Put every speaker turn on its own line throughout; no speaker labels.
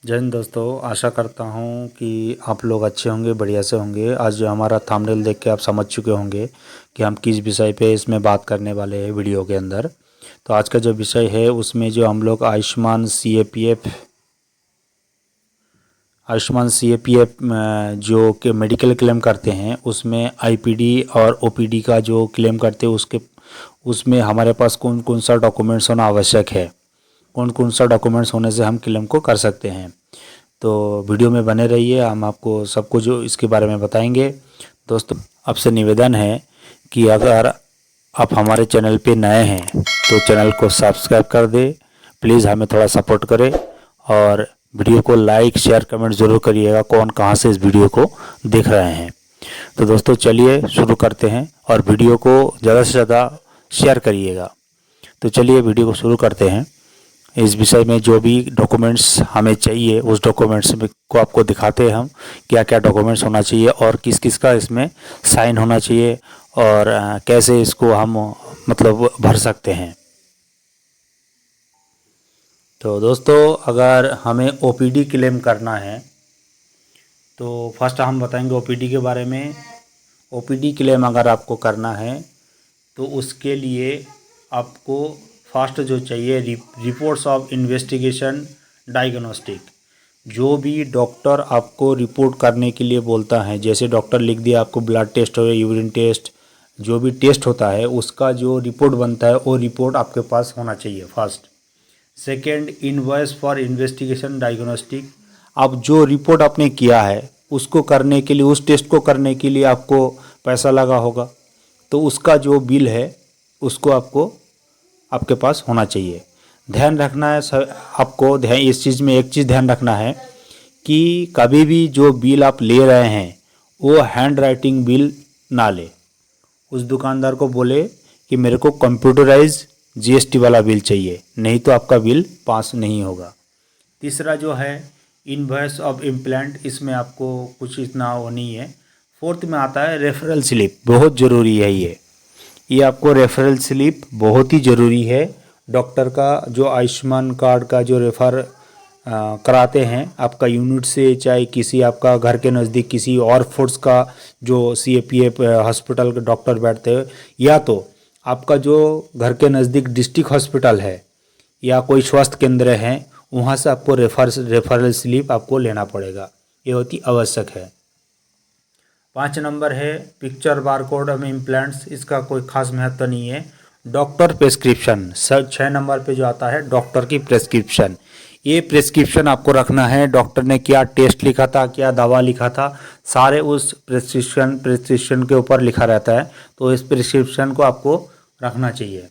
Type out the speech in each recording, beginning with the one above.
जय हिंद दोस्तों, आशा करता हूँ कि आप लोग अच्छे होंगे, बढ़िया से होंगे। आज जो हमारा थंबनेल देख के आप समझ चुके होंगे कि हम किस विषय पे इसमें बात करने वाले हैं वीडियो के अंदर। तो आज का जो विषय है उसमें जो हम लोग आयुष्मान सीएपीएफ जो कि मेडिकल क्लेम करते हैं उसमें आईपीडी और ओपीडी का जो क्लेम करते हैं उसमें हमारे पास कौन कौन सा डॉक्यूमेंट्स होना आवश्यक है, कौन कौन सा डॉक्यूमेंट्स होने से हम क्लेम को कर सकते हैं। तो वीडियो में बने रहिए, हम आपको सब कुछ इसके बारे में बताएंगे। दोस्तों, आपसे निवेदन है कि अगर आप हमारे चैनल पे नए हैं तो चैनल को सब्सक्राइब कर दें, प्लीज़ हमें थोड़ा सपोर्ट करें और वीडियो को लाइक शेयर कमेंट ज़रूर करिएगा कौन कहाँ से इस वीडियो को देख रहे हैं। तो दोस्तों चलिए शुरू करते हैं और वीडियो को ज़्यादा से ज़्यादा शेयर करिएगा। तो चलिए वीडियो को शुरू करते हैं। इस विषय में जो भी डॉक्यूमेंट्स हमें चाहिए उस डॉक्यूमेंट्स को आपको दिखाते हैं हम क्या क्या डॉक्यूमेंट्स होना चाहिए और किस किस का इसमें साइन होना चाहिए और कैसे इसको हम मतलब भर सकते हैं। तो दोस्तों, अगर हमें ओपीडी क्लेम करना है तो फर्स्ट हम बताएंगे ओपीडी के बारे में। ओपीडी क्लेम अगर आपको करना है तो उसके लिए आपको फर्स्ट जो चाहिए रिपोर्ट्स ऑफ इन्वेस्टिगेशन डायग्नोस्टिक। जो भी डॉक्टर आपको रिपोर्ट करने के लिए बोलता है, जैसे डॉक्टर लिख दिया आपको ब्लड टेस्ट हो या यूरिन टेस्ट, जो भी टेस्ट होता है उसका जो रिपोर्ट बनता है वो रिपोर्ट आपके पास होना चाहिए first. Second, invoice for investigation diagnostic. अब जो रिपोर्ट आपने किया है उसको करने के लिए, उस टेस्ट को करने के लिए आपको पैसा लगा होगा, तो उसका जो बिल है उसको आपके पास होना चाहिए। ध्यान रखना है आपको इस चीज़ में एक चीज़ ध्यान रखना है कि कभी भी जो बिल आप ले रहे हैं वो हैंड राइटिंग बिल ना ले। उस दुकानदार को बोले कि मेरे को कंप्यूटराइज जीएसटी वाला बिल चाहिए, नहीं तो आपका बिल पास नहीं होगा। तीसरा जो है इनवॉइस ऑफ इम्प्लांट, इसमें आपको कुछ इतना वो नहीं है। फोर्थ में आता है रेफरल स्लिप, बहुत ज़रूरी है ये आपको रेफरल स्लिप बहुत ही ज़रूरी है। डॉक्टर का जो आयुष्मान कार्ड का जो रेफ़र कराते हैं आपका यूनिट से, चाहे किसी आपका घर के नज़दीक किसी और फोर्स का जो सीएपीएफ हॉस्पिटल के डॉक्टर बैठते हैं, या तो आपका जो घर के नज़दीक डिस्ट्रिक्ट हॉस्पिटल है या कोई स्वास्थ्य केंद्र है, वहाँ से आपको रेफरल स्लिप आपको लेना पड़ेगा, ये होती आवश्यक है। 5 नंबर है पिक्चर बारकोड में इम्प्लांट्स, इसका कोई खास महत्व नहीं है। डॉक्टर प्रेस्क्रिप्शन 6 नंबर पे जो आता है डॉक्टर की प्रेस्क्रिप्शन, ये प्रेस्क्रिप्शन आपको रखना है। डॉक्टर ने क्या टेस्ट लिखा था, क्या दवा लिखा था, सारे उस प्रेस्क्रिप्शन के ऊपर लिखा रहता है, तो इस प्रेस्क्रिप्शन को आपको रखना चाहिए।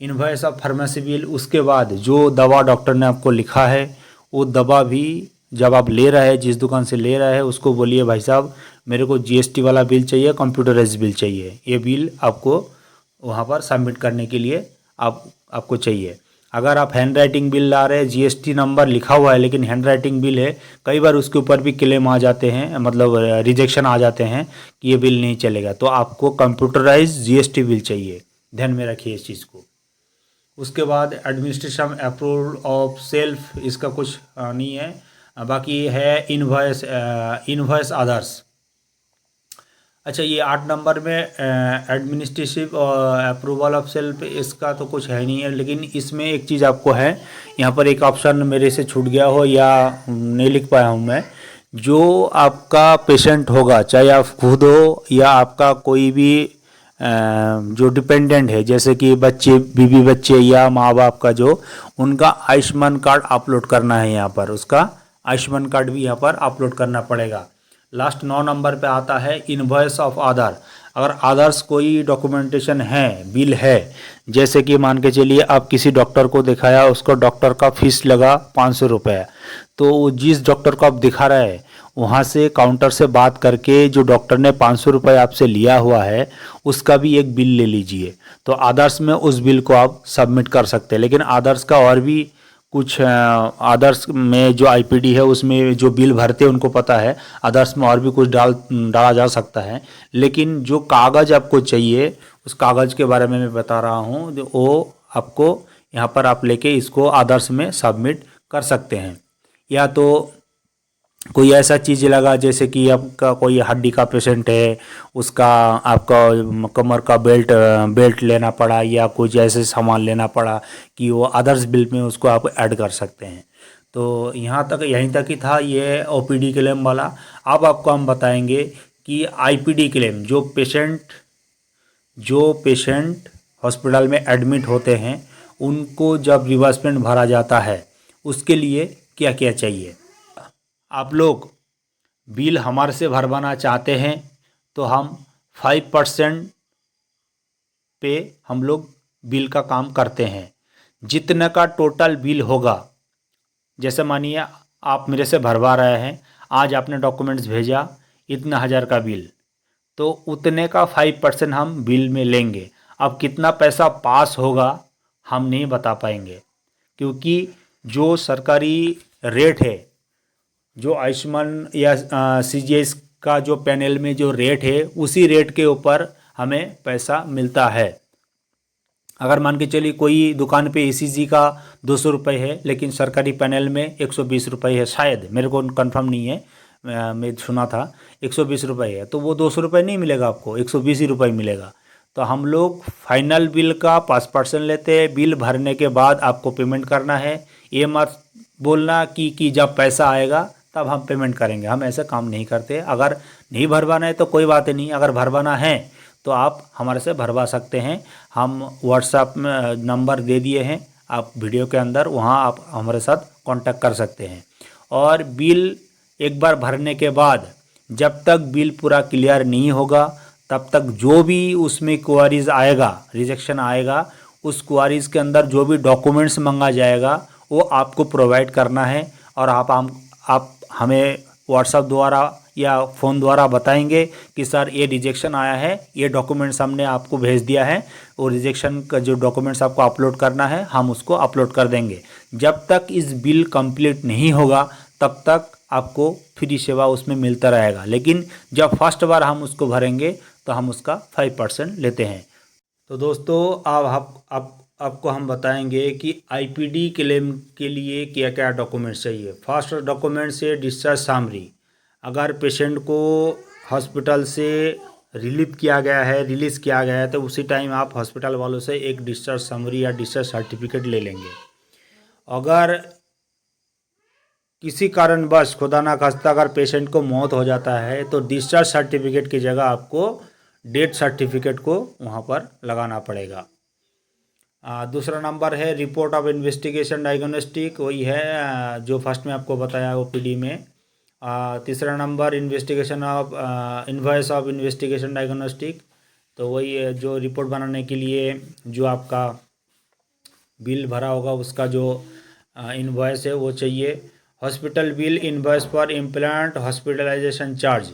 इनवॉइस ऑफ फार्मेसी बिल, उसके बाद जो दवा डॉक्टर ने आपको लिखा है वो दवा भी जब आप ले रहे हैं, जिस दुकान से ले रहे हैं उसको बोलिए भाई साहब मेरे को जीएसटी वाला बिल चाहिए, कंप्यूटराइज बिल चाहिए। ये बिल आपको वहाँ पर सबमिट करने के लिए आपको चाहिए। अगर आप हैंड राइटिंग बिल ला रहे हैं, जीएसटी नंबर लिखा हुआ है लेकिन हैंड राइटिंग बिल है, कई बार उसके ऊपर भी क्लेम आ जाते हैं, मतलब रिजेक्शन आ जाते हैं कि ये बिल नहीं चलेगा, तो आपको कंप्यूटराइज जीएसटी बिल चाहिए। ध्यान में रखिए इस चीज़ को। उसके बाद एडमिनिस्ट्रेशन अप्रूवल ऑफ सेल्फ, इसका कुछ नहीं है। बाकी है इनवॉइस अदर्स। अच्छा, ये 8 नंबर में एडमिनिस्ट्रेटिव अप्रूवल ऑफ सेल्फ, इसका तो कुछ है नहीं है, लेकिन इसमें एक चीज़ आपको है, यहाँ पर एक ऑप्शन मेरे से छूट गया हो या नहीं लिख पाया हूँ मैं। जो आपका पेशेंट होगा, चाहे आप खुद हो या आपका कोई भी जो डिपेंडेंट है, जैसे कि बच्चे, बीवी बच्चे या माँ बाप का, जो उनका आयुष्मान कार्ड अपलोड करना है यहाँ पर, उसका आयुष्मान कार्ड भी यहाँ पर अपलोड करना पड़ेगा। लास्ट 9 नंबर पे आता है इनवॉइस ऑफ आधार। अगर आदर्स कोई डॉक्यूमेंटेशन है, बिल है, जैसे कि मान के चलिए आप किसी डॉक्टर को दिखाया, उसको डॉक्टर का फीस लगा 500 रुपये, तो जिस डॉक्टर को आप दिखा रहे हैं वहाँ से काउंटर से बात करके जो डॉक्टर ने 500 रुपये आपसे लिया हुआ है उसका भी एक बिल ले लीजिए, तो आदर्स में उस बिल को आप सबमिट कर सकते हैं। लेकिन आदर्स का और भी कुछ आदर्स में जो आईपीडी है उसमें जो बिल भरते हैं उनको पता है, आदर्स में और भी कुछ डाला जा सकता है। लेकिन जो कागज़ आपको चाहिए उस कागज़ के बारे में मैं बता रहा हूँ, वो आपको यहाँ पर आप लेके इसको आदर्स में सबमिट कर सकते हैं। या तो कोई ऐसा चीज़ लगा जैसे कि आपका कोई हड्डी का पेशेंट है, उसका आपका कमर का बेल्ट बेल्ट लेना पड़ा या कुछ ऐसे सामान लेना पड़ा कि वो अदर्स बिल में उसको आप ऐड कर सकते हैं। तो यहाँ तक यहीं तक ही था ये ओपीडी क्लेम वाला। अब आपको हम बताएंगे कि आईपीडी क्लेम, जो पेशेंट हॉस्पिटल में एडमिट होते हैं उनको जब रिवर्समेंट भरा जाता है उसके लिए क्या क्या चाहिए। आप लोग बिल हमारे से भरवाना चाहते हैं तो हम 5% पे हम लोग बिल का काम करते हैं। जितने का टोटल बिल होगा, जैसे मानिए आप मेरे से भरवा रहे हैं, आज आपने डॉक्यूमेंट्स भेजा इतना हज़ार का बिल, तो उतने का 5% हम बिल में लेंगे। अब कितना पैसा पास होगा हम नहीं बता पाएंगे, क्योंकि जो सरकारी रेट है, जो आयुष्मान या सीजीएस का जो पैनल में जो रेट है उसी रेट के ऊपर हमें पैसा मिलता है। अगर मान के चलिए कोई दुकान पे ईसीजी का 200 रुपये है लेकिन सरकारी पैनल में 120 रुपये है, शायद, मेरे को कंफर्म नहीं है, मैं सुना था 120 रुपये है, तो वो 200 रुपये नहीं मिलेगा आपको, 120 ही रुपये मिलेगा। तो हम लोग फाइनल बिल का 5% लेते हैं। बिल भरने के बाद आपको पेमेंट करना है। ये मत बोलना कि जब पैसा आएगा तब हम पेमेंट करेंगे, हम ऐसा काम नहीं करते। अगर नहीं भरवाना है तो कोई बात नहीं, अगर भरवाना है तो आप हमारे से भरवा सकते हैं। हम व्हाट्सएप में नंबर दे दिए हैं आप वीडियो के अंदर, वहाँ आप हमारे साथ कांटेक्ट कर सकते हैं। और बिल एक बार भरने के बाद जब तक बिल पूरा क्लियर नहीं होगा तब तक जो भी उसमें क्वारीज आएगा, रिजेक्शन आएगा, उस क्वारीज के अंदर जो भी डॉक्यूमेंट्स मांगा जाएगा वो आपको प्रोवाइड करना है। और आप हमें व्हाट्सएप द्वारा या फ़ोन द्वारा बताएंगे कि सर ये रिजेक्शन आया है, ये डॉक्यूमेंट्स हमने आपको भेज दिया है, और रिजेक्शन का जो डॉक्यूमेंट्स आपको अपलोड करना है हम उसको अपलोड कर देंगे। जब तक इस बिल कंप्लीट नहीं होगा तब तक आपको फ्री सेवा उसमें मिलता रहेगा, लेकिन जब फर्स्ट बार हम उसको भरेंगे तो हम उसका 5% लेते हैं। तो दोस्तों अब आपको हम बताएंगे कि आईपीडी क्लेम के लिए क्या क्या डॉक्यूमेंट्स चाहिए। फर्स्ट डॉक्यूमेंट से डिस्चार्ज समरी। अगर पेशेंट को हॉस्पिटल से रिलीज़ किया गया है तो उसी टाइम आप हॉस्पिटल वालों से एक डिस्चार्ज समरी या डिस्चार्ज सर्टिफिकेट ले लेंगे। अगर किसी कारणवश खुदा ना खास्ता अगर पेशेंट को मौत हो जाता है तो डिस्चार्ज सर्टिफिकेट की जगह आपको डेथ सर्टिफिकेट को वहाँ पर लगाना पड़ेगा। दूसरा नंबर है रिपोर्ट ऑफ इन्वेस्टिगेशन डायग्नोस्टिक, वही है जो फर्स्ट में आपको बताया ओपीडी में। तीसरा number investigation of invoice of investigation diagnostic, तो वही है जो रिपोर्ट बनाने के लिए जो आपका बिल भरा होगा उसका जो इनवॉइस है वो चाहिए। Hospital bill invoice for implant hospitalization charge.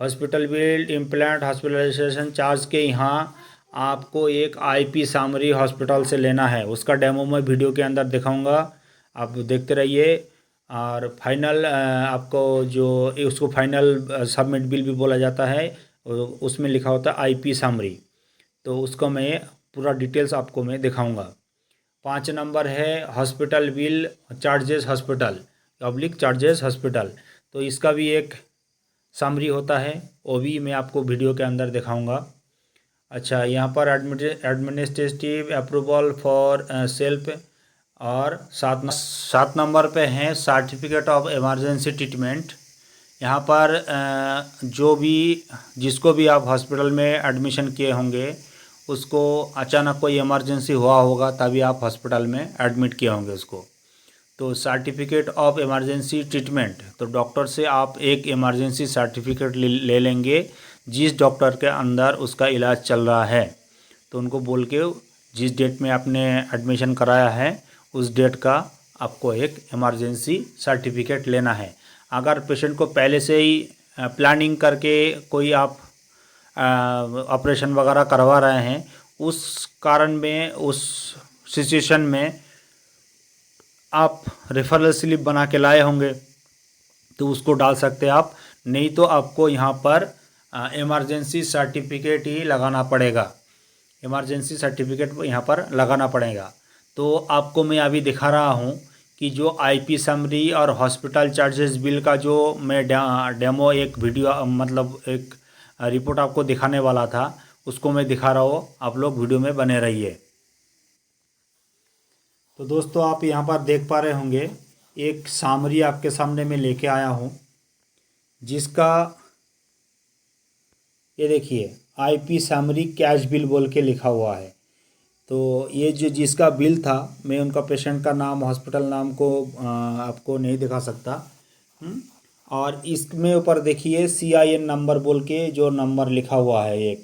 Hospital bill implant hospitalization charge के यहाँ आपको एक आईपी सामरी हॉस्पिटल से लेना है, उसका डेमो मैं वीडियो के अंदर दिखाऊंगा, आप देखते रहिए। और फाइनल आपको जो उसको फाइनल सबमिट बिल भी बोला जाता है, उसमें लिखा होता है आईपी सामरी, तो उसको मैं पूरा डिटेल्स आपको मैं दिखाऊंगा। 5 नंबर है hospital bill charges hospital public charges hospital, तो इसका भी एक समरी होता है, वो भी मैं आपको वीडियो के अंदर दिखाऊंगा। अच्छा, यहाँ पर एडमिनिस्ट्रेटिव अप्रूवल फॉर सेल्फ, और 7 नंबर पे हैं सर्टिफिकेट ऑफ इमरजेंसी ट्रीटमेंट। यहाँ पर जो भी जिसको भी आप हॉस्पिटल में एडमिशन किए होंगे उसको अचानक कोई इमरजेंसी हुआ होगा तभी आप हॉस्पिटल में एडमिट किए होंगे उसको, तो सर्टिफिकेट ऑफ इमरजेंसी ट्रीटमेंट, तो डॉक्टर से आप एक इमरजेंसी सर्टिफिकेट ले लेंगे जिस डॉक्टर के अंदर उसका इलाज चल रहा है, तो उनको बोल के जिस डेट में आपने एडमिशन कराया है उस डेट का आपको एक इमरजेंसी सर्टिफिकेट लेना है। अगर पेशेंट को पहले से ही प्लानिंग करके कोई आप ऑपरेशन वगैरह करवा रहे हैं, उस कारण में उस सिचुएशन में आप रेफरल स्लिप बना के लाए होंगे तो उसको डाल सकते हैं आप, नहीं तो आपको यहाँ पर इमरजेंसी सर्टिफिकेट ही लगाना पड़ेगा, इमरजेंसी सर्टिफिकेट यहाँ पर लगाना पड़ेगा। तो आपको मैं अभी दिखा रहा हूँ कि जो आईपी समरी और हॉस्पिटल चार्जेस बिल का जो मैं डेमो एक वीडियो मतलब एक रिपोर्ट आपको दिखाने वाला था, उसको मैं दिखा रहा हूँ। आप लोग वीडियो में बने रहिए। तो दोस्तों आप यहाँ पर देख पा रहे होंगे, एक सामरी आपके सामने मैं लेके आया हूँ, जिसका ये देखिए आईपी समरी कैश बिल बोल के लिखा हुआ है। तो ये जो जिसका बिल था, मैं उनका पेशेंट का नाम हॉस्पिटल नाम को आपको नहीं दिखा सकता। और इसमें ऊपर देखिए CIN नंबर बोल के जो नंबर लिखा हुआ है एक,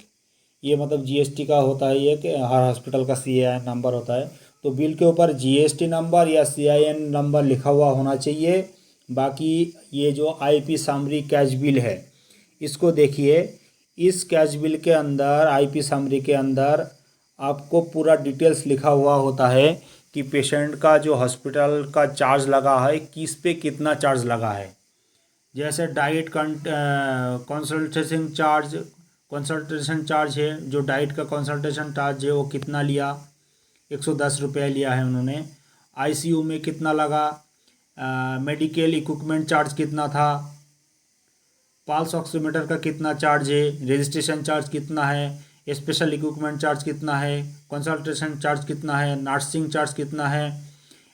ये मतलब GST का होता है, ये कि हर हॉस्पिटल का CIN नंबर होता है। तो बिल के ऊपर GST नंबर या CIN नंबर लिखा हुआ होना चाहिए। बाकी ये जो आईपी समरी कैश बिल है, इसको देखिए, इस कैश बिल के अंदर आईपी समरी के अंदर आपको पूरा डिटेल्स लिखा हुआ होता है कि पेशेंट का जो हॉस्पिटल का चार्ज लगा है, किस पे कितना चार्ज लगा है। जैसे डाइट कंसल्टेशन चार्ज है, जो डाइट का कंसल्टेशन चार्ज है वो कितना लिया, 110 रुपये लिया है उन्होंने। ICU में कितना लगा, मेडिकल इक्विपमेंट चार्ज कितना था, पल्स ऑक्सीमीटर का कितना चार्ज है, रजिस्ट्रेशन चार्ज कितना है, स्पेशल इक्विपमेंट चार्ज कितना है, कंसल्टेशन चार्ज कितना है, नर्सिंग चार्ज कितना है,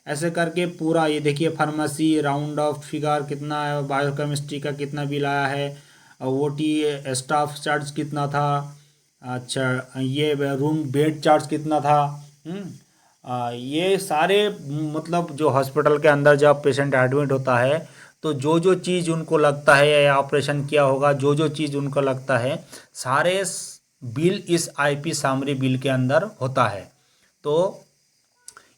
ऐसे करके पूरा ये देखिए। फार्मेसी राउंड ऑफ फिगर कितना है, बायोकेमिस्ट्री का कितना बिल आया है, OT स्टाफ चार्ज कितना था, अच्छा ये रूम बेड चार्ज कितना था। ये सारे मतलब जो हॉस्पिटल के अंदर जब पेशेंट एडमिट होता है, तो जो जो चीज़ उनको लगता है या ऑपरेशन किया होगा, जो जो चीज़ उनको लगता है, सारे बिल इस आईपी समरी बिल के अंदर होता है। तो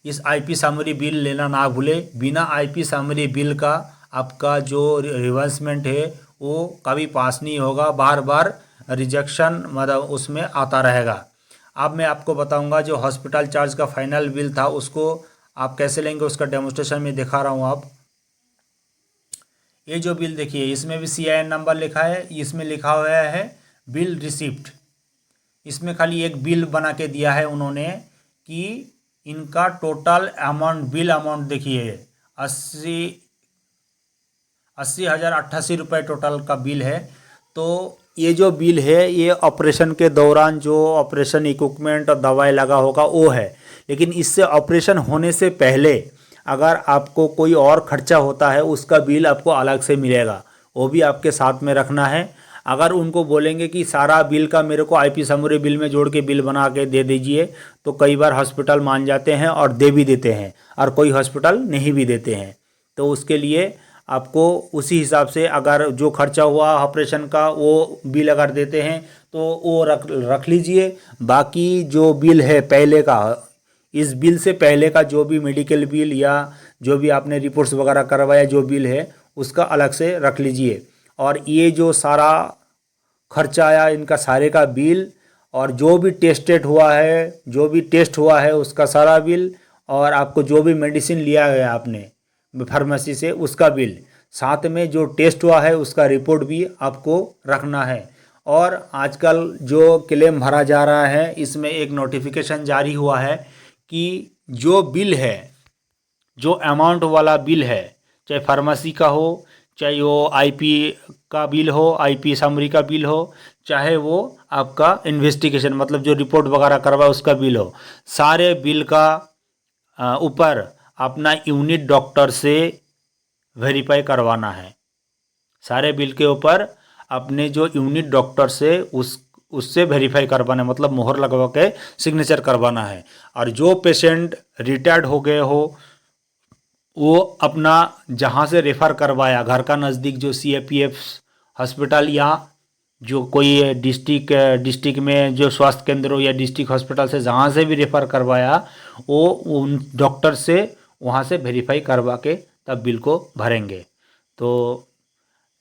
इस आईपी समरी बिल लेना ना भूले। बिना आईपी समरी बिल का आपका जो रिवर्समेंट है वो कभी पास नहीं होगा, बार बार रिजेक्शन मतलब उसमें आता रहेगा। अब मैं आपको बताऊंगा जो हॉस्पिटल चार्ज का फाइनल बिल था, उसको आप कैसे लेंगे, उसका डेमोस्ट्रेशन में दिखा रहा हूँ। आप ये जो बिल देखिए, इसमें भी CIN नंबर लिखा है, इसमें लिखा हुआ है बिल रिसिप्ट। इसमें खाली एक बिल बना के दिया है उन्होंने कि इनका टोटल अमाउंट, बिल अमाउंट देखिए 80,088 रुपये टोटल का बिल है। तो ये जो बिल है ये ऑपरेशन के दौरान जो ऑपरेशन इक्विपमेंट और दवाई लगा होगा वो है। लेकिन इससे ऑपरेशन होने से पहले अगर आपको कोई और खर्चा होता है, उसका बिल आपको अलग से मिलेगा, वो भी आपके साथ में रखना है। अगर उनको बोलेंगे कि सारा बिल का मेरे को आईपी समरी बिल में जोड़ के बिल बना के दे दीजिए, तो कई बार हॉस्पिटल मान जाते हैं और दे भी देते हैं, और कोई हॉस्पिटल नहीं भी देते हैं। तो उसके लिए आपको उसी हिसाब से अगर जो खर्चा हुआ ऑपरेशन का वो बिल अगर देते हैं तो वो रख लीजिए। बाकी जो बिल है पहले का, इस बिल से पहले का जो भी मेडिकल बिल या जो भी आपने रिपोर्ट्स वगैरह करवाया जो बिल है, उसका अलग से रख लीजिए। और ये जो सारा खर्चा आया इनका सारे का बिल, और जो भी टेस्टेड हुआ है, जो भी टेस्ट हुआ है उसका सारा बिल, और आपको जो भी मेडिसिन लिया गया आपने फार्मेसी से उसका बिल, साथ में जो टेस्ट हुआ है उसका रिपोर्ट भी आपको रखना है। और आजकल जो क्लेम भरा जा रहा है, इसमें एक नोटिफिकेशन जारी हुआ है कि जो बिल है, जो अमाउंट वाला बिल है, चाहे फार्मेसी का हो, चाहे वो आईपी का बिल हो, आईपी समरी का बिल हो, चाहे वो आपका इन्वेस्टिगेशन मतलब जो रिपोर्ट वगैरह करवा उसका बिल हो, सारे बिल का ऊपर अपना यूनिट डॉक्टर से वेरीफाई करवाना है। सारे बिल के ऊपर अपने जो यूनिट डॉक्टर से उससे वेरीफाई करवाना है, मतलब मोहर लगवा के सिग्नेचर करवाना है। और जो पेशेंट रिटायर्ड हो गए हो, वो अपना जहाँ से रेफ़र करवाया, घर का नज़दीक जो CAPF हॉस्पिटल या जो कोई डिस्ट्रिक्ट में जो स्वास्थ्य केंद्र हो या डिस्ट्रिक्ट हॉस्पिटल से जहाँ से भी रेफ़र करवाया, वो उन डॉक्टर से वहाँ से वेरीफाई करवा के तब बिल को भरेंगे। तो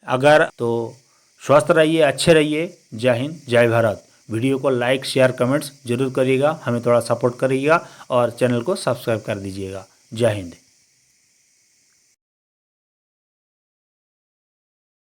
अगर तो स्वस्थ रहिए, अच्छे रहिए। जय हिंद, जय भारत। वीडियो को लाइक शेयर कमेंट्स जरूर करिएगा, हमें थोड़ा सपोर्ट करिएगा और चैनल को सब्सक्राइब कर दीजिएगा। जय हिंद।